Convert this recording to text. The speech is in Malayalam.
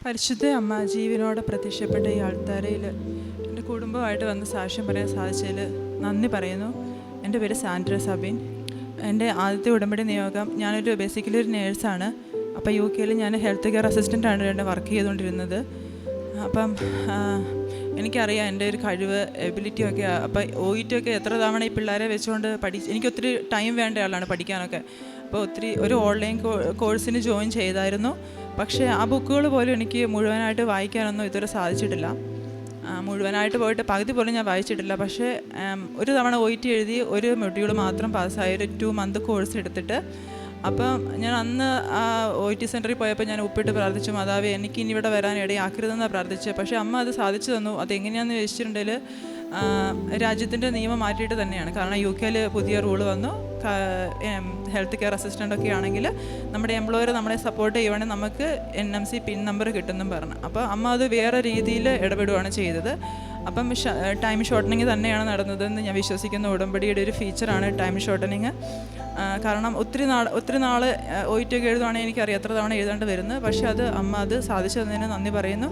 പരിശുദ്ധ അമ്മ ജീവനോടെ പ്രത്യക്ഷപ്പെട്ട ഈ ആൾത്താരയിൽ എൻ്റെ കുടുംബമായിട്ട് വന്ന് സാക്ഷ്യം പറയാൻ സാധിച്ചതിൽ നന്ദി പറയുന്നു. എൻ്റെ പേര് സാൻഡ്ര സബിൻ. എൻ്റെ ആദ്യത്തെ ഉടമ്പടി നിയോഗം, ഞാനൊരു ബേസിക്കലി ഒരു നേഴ്സാണ്. അപ്പോൾ UK ഞാൻ ഹെൽത്ത് കെയർ അസിസ്റ്റൻ്റാണ് വർക്ക് ചെയ്തുകൊണ്ടിരുന്നത്. അപ്പം എനിക്കറിയാം എൻ്റെ ഒരു കഴിവ്, എബിലിറ്റിയൊക്കെ. അപ്പോൾ OET ഒക്കെ എത്ര തവണ ഈ പിള്ളേരെ വെച്ചുകൊണ്ട് എനിക്കൊത്തിരി ടൈം വേണ്ട ആളാണ് പഠിക്കാനൊക്കെ. അപ്പോൾ ഒരു ഓൺലൈൻ കോഴ്സിന് ജോയിൻ ചെയ്തായിരുന്നു. പക്ഷേ ആ ബുക്കുകൾ പോലും എനിക്ക് മുഴുവനായിട്ട് വായിക്കാനൊന്നും ഇതുവരെ സാധിച്ചിട്ടില്ല. മുഴുവനായിട്ട് പോയിട്ട് പകുതി പോലും ഞാൻ വായിച്ചിട്ടില്ല. പക്ഷേ ഒരു തവണ OET എഴുതി ഒരു മൊഡ്യൂൾ മാത്രം പാസ്സായി, ഒരു 2 മന്ത് കോഴ്സ് എടുത്തിട്ട്. അപ്പം ഞാൻ അന്ന് ആ OET സെൻറ്ററിൽ പോയപ്പോൾ ഞാൻ ഉപ്പിട്ട് പ്രാർത്ഥിച്ചു, മാതാവേ എനിക്ക് ഇനി ഇവിടെ വരാൻ ഇടയാക്കരുതെന്നാണ് പ്രാർത്ഥിച്ചത്. പക്ഷേ അമ്മ അത് സാധിച്ചു തന്നു. അതെങ്ങനെയാണെന്ന് ചോദിച്ചിട്ടുണ്ടെങ്കിൽ രാജ്യത്തിൻ്റെ നിയമം മാറ്റിയിട്ട് തന്നെയാണ്. കാരണം UK പുതിയ റൂള് വന്നു. ഹെൽത്ത് കെയർ അസിസ്റ്റൻ്റൊക്കെ ആണെങ്കിൽ നമ്മുടെ എംപ്ലോയർ നമ്മളെ സപ്പോർട്ട് ചെയ്യുവാണെങ്കിൽ നമുക്ക് NMC പിൻ നമ്പർ കിട്ടുമെന്നും പറഞ്ഞു. അപ്പോൾ അമ്മ അത് വേറെ രീതിയിൽ ഇടപെടുകയാണ് ചെയ്തത്. അപ്പം ടൈം ഷോർട്ടനിങ് തന്നെയാണ് നടന്നതെന്ന് ഞാൻ വിശ്വസിക്കുന്ന. ഉടമ്പടിയുടെ ഒരു ഫീച്ചറാണ് ടൈം ഷോർട്ടനിങ്. കാരണം ഒത്തിരി നാൾ OET ഒക്കെ എഴുതുവാണെങ്കിൽ എനിക്കറിയാം എത്ര തവണ എഴുതാണ്ട് വരുന്നത്. പക്ഷേ അമ്മ അത് സാധിച്ചു തന്നതിന് നന്ദി പറയുന്നു.